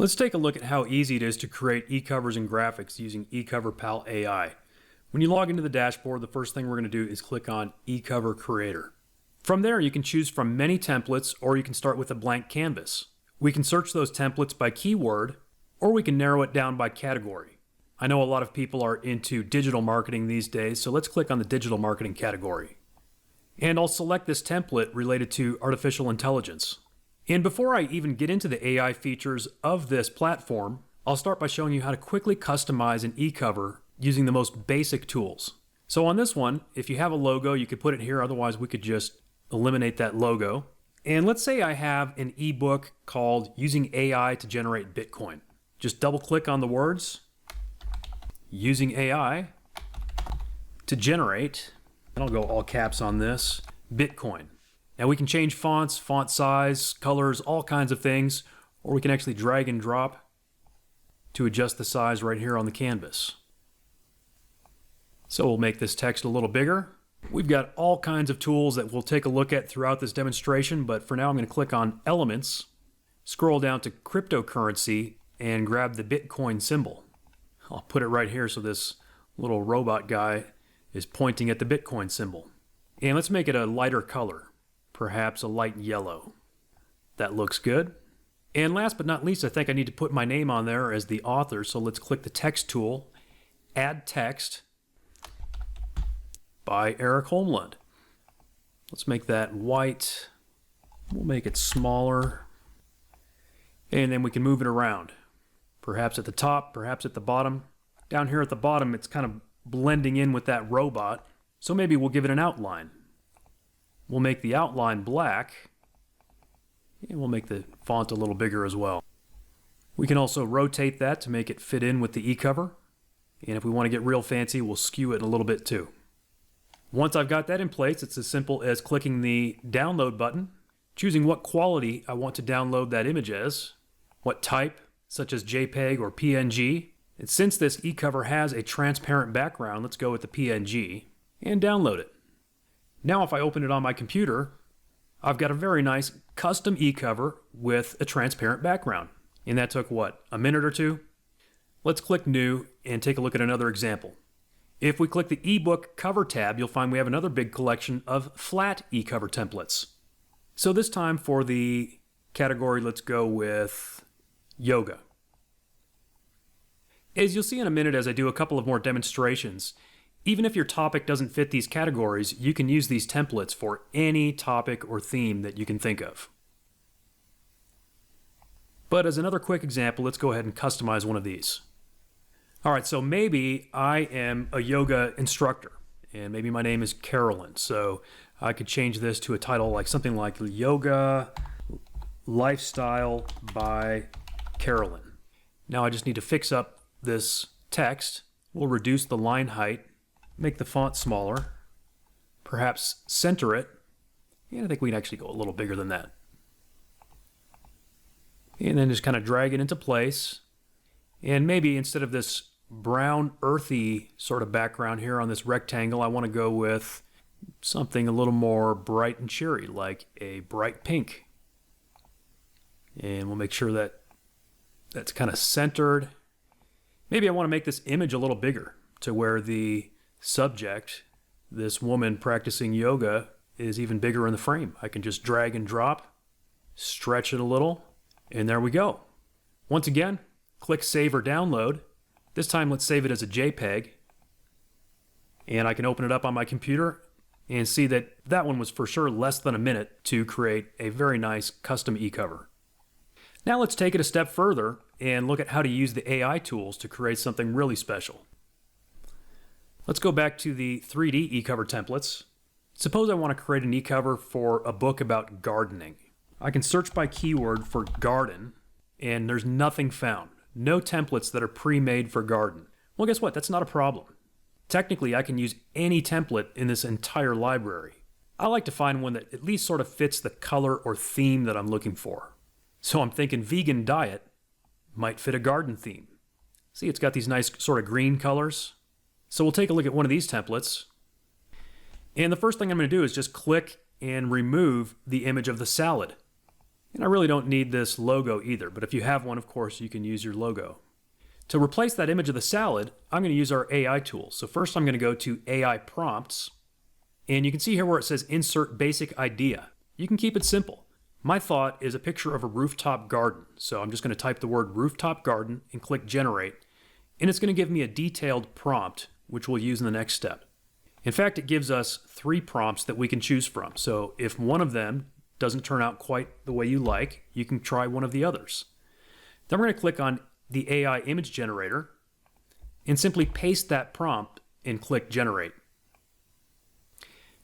Let's take a look at how easy it is to create e-covers and graphics using EcoverPalAI. When you log into the dashboard, the first thing we're going to do is click on eCover Creator. From there, you can choose from many templates, or you can start with a blank canvas. We can search those templates by keyword, or we can narrow it down by category. I know a lot of people are into digital marketing these days, so let's click on the digital marketing category. And I'll select this template related to artificial intelligence. And before I even get into the AI features of this platform, I'll start by showing you how to quickly customize an e-cover using the most basic tools. So on this one, if you have a logo, you could put it here, otherwise we could just eliminate that logo. And let's say I have an ebook called Using AI to Generate Bitcoin. Just double click on the words, Using AI to Generate, and I'll go all caps on this, Bitcoin. Now we can change fonts, font size, colors, all kinds of things, or we can actually drag and drop to adjust the size right here on the canvas. So we'll make this text a little bigger. We've got all kinds of tools that we'll take a look at throughout this demonstration, but for now I'm going to click on Elements, scroll down to Cryptocurrency, and grab the Bitcoin symbol. I'll put it right here so this little robot guy is pointing at the Bitcoin symbol. And let's make it a lighter color. Perhaps a light yellow. That looks good. And last but not least, I think I need to put my name on there as the author, so let's click the text tool, Add Text by Eric Holmlund. Let's make that white. We'll make it smaller. And then we can move it around. Perhaps at the top, perhaps at the bottom. Down here at the bottom, it's kind of blending in with that robot, so maybe we'll give it an outline. We'll make the outline black, and we'll make the font a little bigger as well. We can also rotate that to make it fit in with the e-cover, and if we want to get real fancy, we'll skew it a little bit too. Once I've got that in place, it's as simple as clicking the download button, choosing what quality I want to download that image as, what type, such as JPEG or PNG. And since this e-cover has a transparent background, let's go with the PNG and download it. Now if I open it on my computer, I've got a very nice custom e-cover with a transparent background. And that took what, a minute or two? Let's click New and take a look at another example. If we click the eBook cover tab, you'll find we have another big collection of flat e-cover templates. So this time for the category, let's go with yoga. As you'll see in a minute as I do a couple of more demonstrations, even if your topic doesn't fit these categories, you can use these templates for any topic or theme that you can think of. But as another quick example, let's go ahead and customize one of these. All right, so maybe I am a yoga instructor, and maybe my name is Carolyn, so I could change this to a title like something like Yoga Lifestyle by Carolyn. Now I just need to fix up this text. We'll reduce the line height, make the font smaller, perhaps center it, and I think we can actually go a little bigger than that. And then just kind of drag it into place. And maybe instead of this brown earthy sort of background here on this rectangle, I want to go with something a little more bright and cheery, like a bright pink. And we'll make sure that that's kind of centered. Maybe I want to make this image a little bigger to where the subject, this woman practicing yoga, is even bigger in the frame. I can just drag and drop, stretch it a little, and there we go. Once again, click Save or Download. This time let's save it as a JPEG. And I can open it up on my computer and see that that one was for sure less than a minute to create a very nice custom e-cover. Now let's take it a step further and look at how to use the AI tools to create something really special. Let's go back to the 3D e-cover templates. Suppose I want to create an e-cover for a book about gardening. I can search by keyword for garden, and there's nothing found. No templates that are pre-made for garden. Well, guess what? That's not a problem. Technically, I can use any template in this entire library. I like to find one that at least sort of fits the color or theme that I'm looking for. So I'm thinking vegan diet might fit a garden theme. See, it's got these nice sort of green colors. So we'll take a look at one of these templates. And the first thing I'm going to do is just click and remove the image of the salad. And I really don't need this logo either, but if you have one, of course, you can use your logo. To replace that image of the salad, I'm going to use our AI tool. So first I'm going to go to AI prompts, and you can see here where it says insert basic idea. You can keep it simple. My thought is a picture of a rooftop garden. So I'm just going to type the word rooftop garden and click generate, and it's going to give me a detailed prompt, which we'll use in the next step. In fact, it gives us 3 prompts that we can choose from. So if one of them doesn't turn out quite the way you like, you can try one of the others. Then we're going to click on the AI image generator and simply paste that prompt and click generate.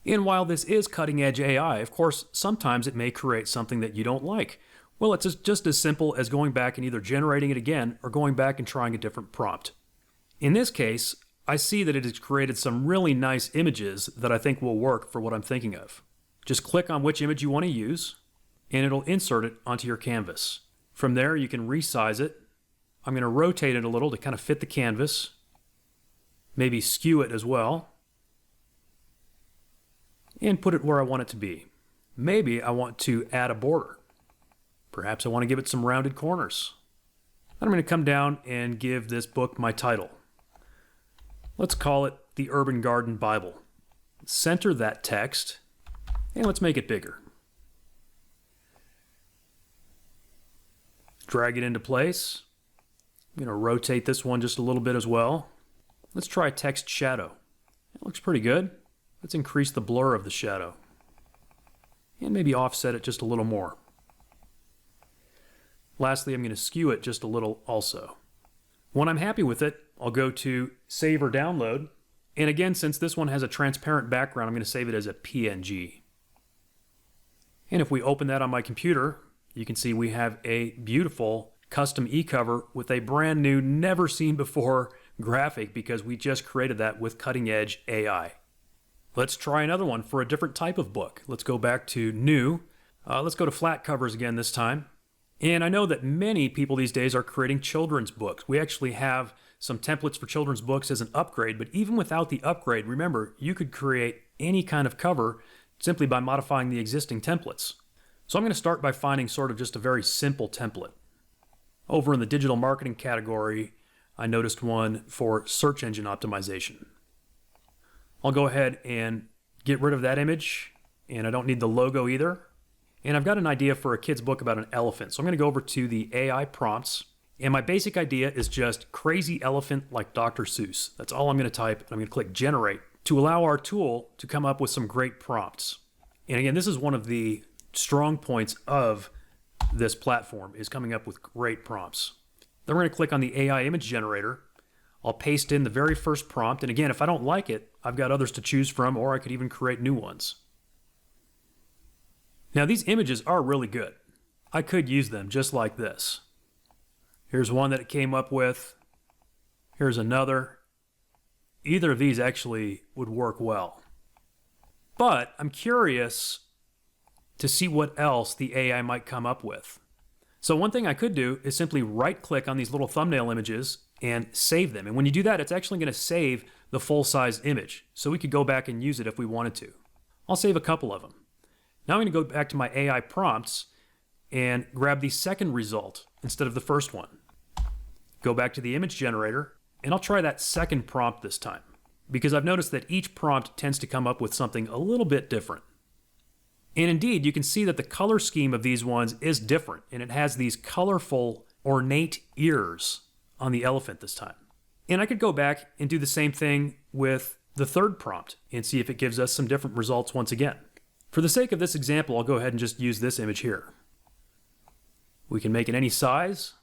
And while this is cutting edge AI, of course, sometimes it may create something that you don't like. Well, it's just as simple as going back and either generating it again or going back and trying a different prompt. In this case, I see that it has created some really nice images that I think will work for what I'm thinking of. Just click on which image you want to use, and it'll insert it onto your canvas. From there, you can resize it. I'm going to rotate it a little to kind of fit the canvas, maybe skew it as well, and put it where I want it to be. Maybe I want to add a border. Perhaps I want to give it some rounded corners. Then I'm going to come down and give this book my title. Let's call it The Urban Garden Bible. Center that text, and let's make it bigger. Drag it into place. I'm going to rotate this one just a little bit as well. Let's try text shadow. It looks pretty good. Let's increase the blur of the shadow. And maybe offset it just a little more. Lastly, I'm going to skew it just a little also. When I'm happy with it, I'll go to Save or Download. And again, since this one has a transparent background, I'm going to save it as a PNG. And if we open that on my computer, you can see we have a beautiful custom e-cover with a brand new, never seen before graphic because we just created that with cutting edge AI. Let's try another one for a different type of book. Let's go back to New. Let's go to flat covers again this time. And I know that many people these days are creating children's books. We actually have some templates for children's books as an upgrade, but even without the upgrade, remember, you could create any kind of cover simply by modifying the existing templates. So I'm going to start by finding sort of just a very simple template. Over in the digital marketing category, I noticed one for search engine optimization. I'll go ahead and get rid of that image, and I don't need the logo either. And I've got an idea for a kid's book about an elephant. So I'm going to go over to the AI prompts, and my basic idea is just crazy elephant like Dr. Seuss. That's all I'm going to type, and I'm going to click generate to allow our tool to come up with some great prompts. And again, this is one of the strong points of this platform, is coming up with great prompts. Then we're going to click on the AI image generator. I'll paste in the very first prompt, and again, if I don't like it, I've got others to choose from, or I could even create new ones. Now these images are really good. I could use them just like this. Here's one that it came up with. Here's another. Either of these actually would work well. But I'm curious to see what else the AI might come up with. So one thing I could do is simply right-click on these little thumbnail images and save them. And when you do that, it's actually going to save the full-size image. So we could go back and use it if we wanted to. I'll save a couple of them. Now I'm going to go back to my AI prompts and grab the second result instead of the first one. Go back to the image generator, and I'll try that second prompt this time, because I've noticed that each prompt tends to come up with something a little bit different. And indeed, you can see that the color scheme of these ones is different, and it has these colorful, ornate ears on the elephant this time. And I could go back and do the same thing with the third prompt and see if it gives us some different results once again. For the sake of this example, I'll go ahead and just use this image here. We can make it any size,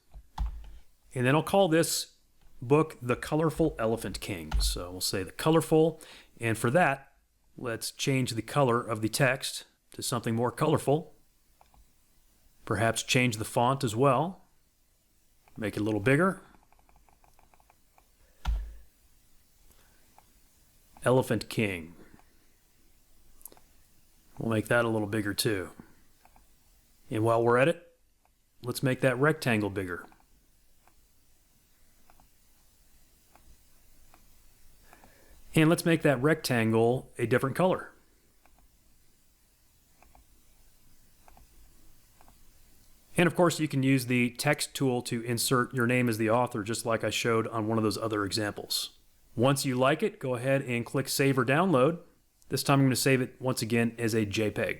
and then I'll call this book The Colorful Elephant King. So we'll say the colorful, and for that, let's change the color of the text to something more colorful. Perhaps change the font as well. Make it a little bigger. Elephant King. We'll make that a little bigger too. And while we're at it, let's make that rectangle bigger. And let's make that rectangle a different color. And of course, you can use the text tool to insert your name as the author, just like I showed on one of those other examples. Once you like it, go ahead and click Save or Download. This time I'm going to save it once again as a JPEG.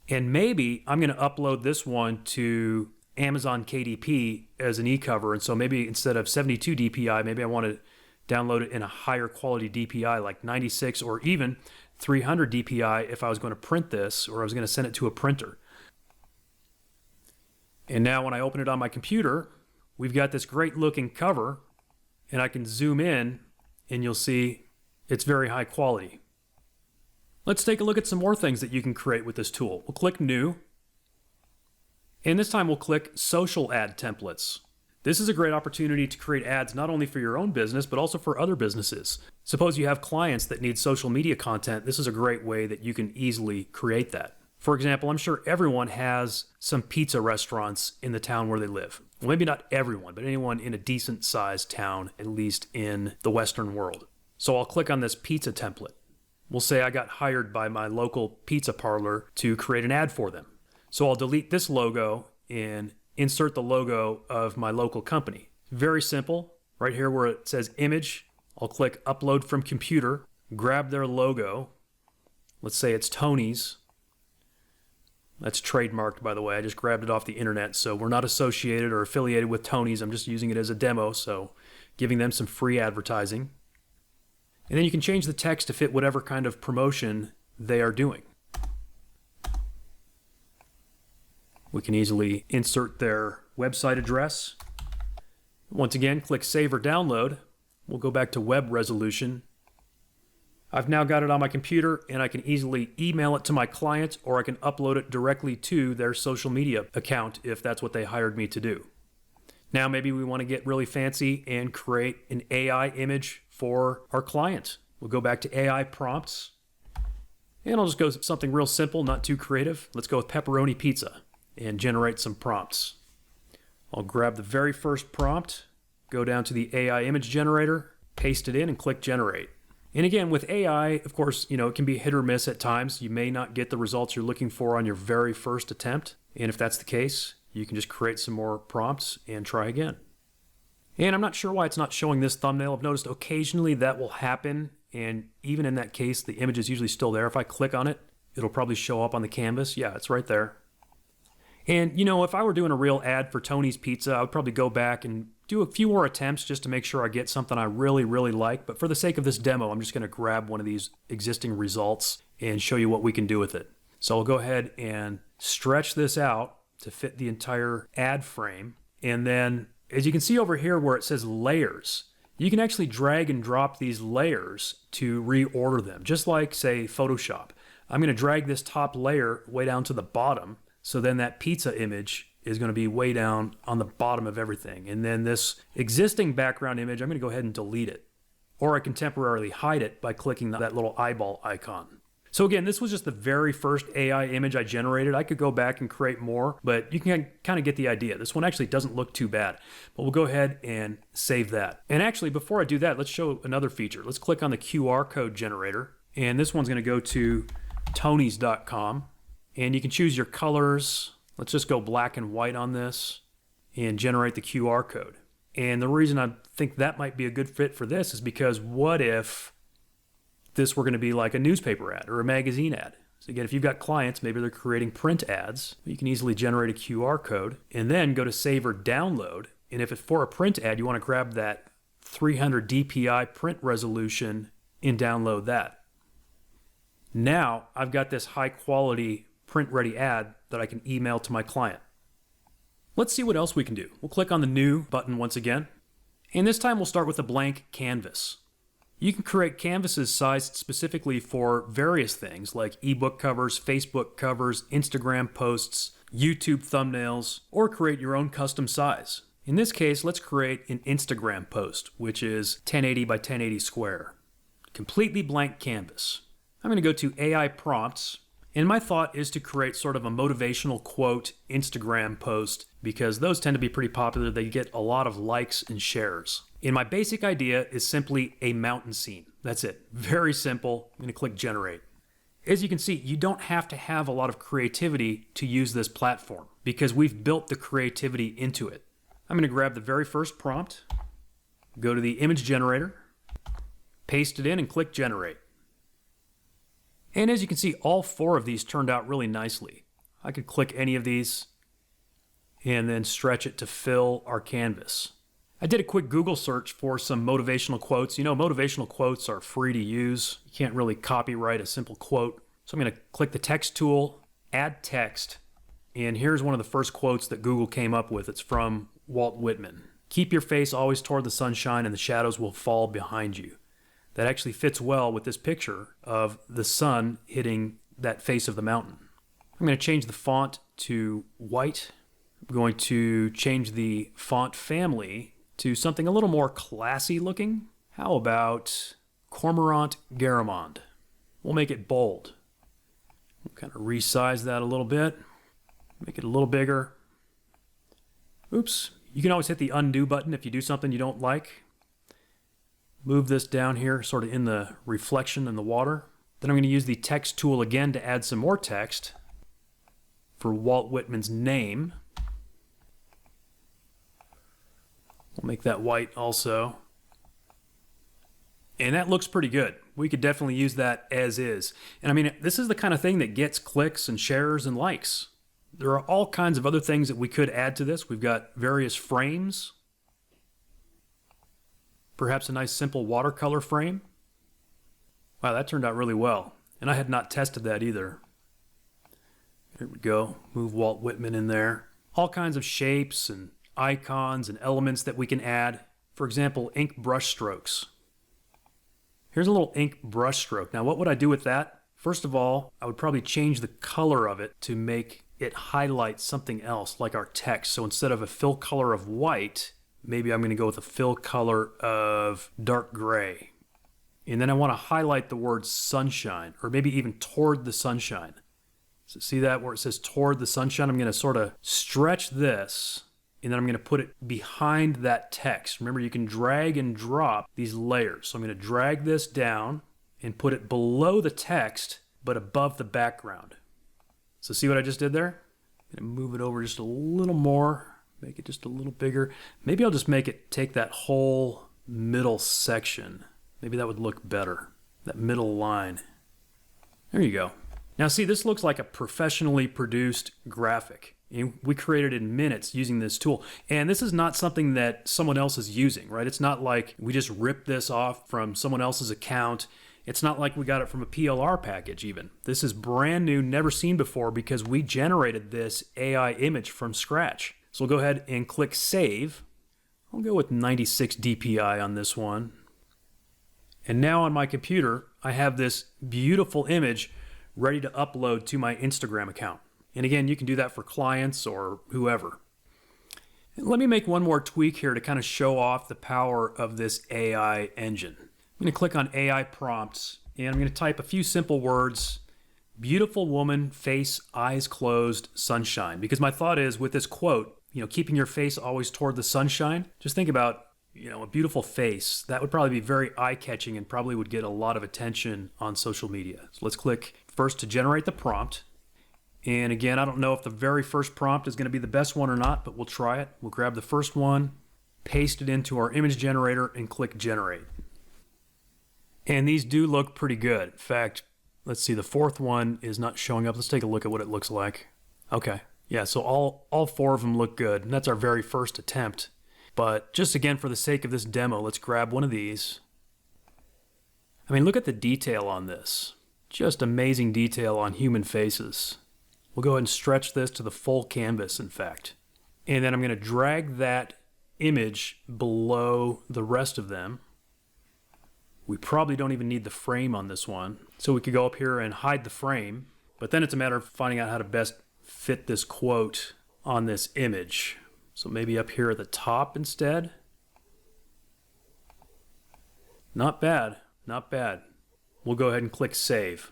And maybe I'm going to upload this one to Amazon KDP as an eCover. And so maybe instead of 72 DPI, maybe I want to download it in a higher quality DPI like 96 or even 300 DPI if I was going to print this or I was going to send it to a printer. And now when I open it on my computer, we've got this great looking cover, and I can zoom in and you'll see it's very high quality. Let's take a look at some more things that you can create with this tool. We'll click New, and this time we'll click Social Ad Templates. This is a great opportunity to create ads not only for your own business, but also for other businesses. Suppose you have clients that need social media content. This is a great way that you can easily create that. For example, I'm sure everyone has some pizza restaurants in the town where they live. Well, maybe not everyone, but anyone in a decent sized town, at least in the Western world. So I'll click on this pizza template. We'll say I got hired by my local pizza parlor to create an ad for them. So I'll delete this logo and insert the logo of my local company. Very simple. Right here where it says image, I'll click Upload from Computer, grab their logo. Let's say it's Tony's. That's trademarked, by the way. I just grabbed it off the internet, so we're not associated or affiliated with Tony's. I'm just using it as a demo, so giving them some free advertising. And then you can change the text to fit whatever kind of promotion they are doing. We can easily insert their website address. Once again, click Save or Download. We'll go back to web resolution. I've now got it on my computer, and I can easily email it to my client, or I can upload it directly to their social media account if that's what they hired me to do. Now maybe we want to get really fancy and create an AI image for our client. We'll go back to AI prompts, and I'll just go something real simple, not too creative. Let's go with pepperoni pizza and generate some prompts. I'll grab the very first prompt, go down to the AI image generator, paste it in, and click Generate. And again, with AI, of course, it can be hit or miss at times. You may not get the results you're looking for on your very first attempt. And if that's the case, you can just create some more prompts and try again. And I'm not sure why it's not showing this thumbnail. I've noticed occasionally that will happen. And even in that case, the image is usually still there. If I click on it, it'll probably show up on the canvas. Yeah, it's right there. And, if I were doing a real ad for Tony's Pizza, I would probably go back and do a few more attempts just to make sure I get something I really, really like. But for the sake of this demo, I'm just going to grab one of these existing results and show you what we can do with it. So I'll go ahead and stretch this out to fit the entire ad frame. And then, as you can see over here where it says layers, you can actually drag and drop these layers to reorder them, just like, say, Photoshop. I'm going to drag this top layer way down to the bottom. So then that pizza image is going to be way down on the bottom of everything. And then this existing background image, I'm going to go ahead and delete it. Or I can temporarily hide it by clicking that little eyeball icon. So again, this was just the very first AI image I generated. I could go back and create more, but you can kind of get the idea. This one actually doesn't look too bad. But we'll go ahead and save that. And actually, before I do that, let's show another feature. Let's click on the QR code generator. And this one's going to go to tonys.com. And you can choose your colors. Let's just go black and white on this and generate the QR code. And the reason I think that might be a good fit for this is because what if this were going to be like a newspaper ad or a magazine ad? So again, if you've got clients, maybe they're creating print ads, you can easily generate a QR code and then go to Save or Download. And if it's for a print ad, you want to grab that 300 DPI print resolution and download that. Now I've got this high quality print-ready ad that I can email to my client. Let's see what else we can do. We'll click on the New button once again, and this time we'll start with a blank canvas. You can create canvases sized specifically for various things like ebook covers, Facebook covers, Instagram posts, YouTube thumbnails, or create your own custom size. In this case, let's create an Instagram post, which is 1080 by 1080 square. Completely blank canvas. I'm going to go to AI prompts. And my thought is to create sort of a motivational quote Instagram post because those tend to be pretty popular. They get a lot of likes and shares. And my basic idea is simply a mountain scene. That's it. Very simple. I'm going to click Generate. As you can see, you don't have to have a lot of creativity to use this platform because we've built the creativity into it. I'm going to grab the very first prompt, go to the image generator, paste it in and click generate. And as you can see, all 4 of these turned out really nicely. I could click any of these and then stretch it to fill our canvas. I did a quick Google search for some motivational quotes. You know, motivational quotes are free to use. You can't really copyright a simple quote. So I'm going to click the text tool, add text, and here's one of the first quotes that Google came up with. It's from Walt Whitman. Keep your face always toward the sunshine and the shadows will fall behind you. That actually fits well with this picture of the sun hitting that face of the mountain. I'm going to change the font to white. I'm going to change the font family to something a little more classy looking. How about Cormorant Garamond? We'll make it bold. We'll kind of resize that a little bit. Make it a little bigger. Oops. You can always hit the undo button if you do something you don't like. Move this down here, sort of in the reflection in the water. Then I'm going to use the text tool again to add some more text for Walt Whitman's name. We'll make that white also. And that looks pretty good. We could definitely use that as is. And I mean, this is the kind of thing that gets clicks and shares and likes. There are all kinds of other things that we could add to this. We've got various frames. Perhaps a nice simple watercolor frame. Wow, that turned out really well. And I had not tested that either. There we go. Move Walt Whitman in there. All kinds of shapes and icons and elements that we can add. For example, ink brush strokes. Here's a little ink brush stroke. Now, what would I do with that? First of all, I would probably change the color of it to make it highlight something else, like our text. So instead of a fill color of white, maybe I'm going to go with a fill color of dark gray. And then I want to highlight the word sunshine, or maybe even toward the sunshine. So see that where it says toward the sunshine? I'm going to sort of stretch this, and then I'm going to put it behind that text. Remember, you can drag and drop these layers. So I'm going to drag this down and put it below the text, but above the background. So see what I just did there? I'm going to move it over just a little more, make it just a little bigger. Maybe I'll just make it take that whole middle section. Maybe that would look better, that middle line. There you go. Now see, this looks like a professionally produced graphic. We created it in minutes using this tool. And this is not something that someone else is using, right? It's not like we just ripped this off from someone else's account. It's not like we got it from a PLR package even. This is brand new, never seen before, because we generated this AI image from scratch. So we'll go ahead and click Save. I'll go with 96 DPI on this one. And now on my computer, I have this beautiful image ready to upload to my Instagram account. And again, you can do that for clients or whoever. Let me make one more tweak here to kind of show off the power of this AI engine. I'm going to click on AI prompts, and I'm going to type a few simple words. Beautiful woman, face, eyes closed, sunshine. Because my thought is, with this quote, keeping your face always toward the sunshine, just think about, a beautiful face. That would probably be very eye-catching and probably would get a lot of attention on social media. So let's click first to generate the prompt. And again, I don't know if the very first prompt is going to be the best one or not, but we'll try it. We'll grab the first one, paste it into our image generator, and click generate. And these do look pretty good. In fact, let's see, the fourth one is not showing up. Let's take a look at what it looks like. Okay, yeah, so all 4 of them look good, and that's our very first attempt. But just again, for the sake of this demo, let's grab one of these. I mean, look at the detail on this. Just amazing detail on human faces. We'll go ahead and stretch this to the full canvas, in fact. And then I'm going to drag that image below the rest of them. We probably don't even need the frame on this one. So we could go up here and hide the frame, but then it's a matter of finding out how to best fit this quote on this image. So maybe up here at the top instead. Not bad, not bad. We'll go ahead and click Save.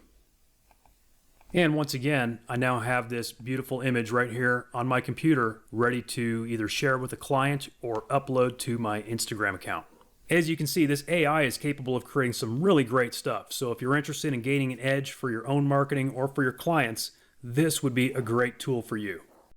And once again, I now have this beautiful image right here on my computer, ready to either share with a client or upload to my Instagram account. As you can see, this AI is capable of creating some really great stuff. So if you're interested in gaining an edge for your own marketing or for your clients, this would be a great tool for you.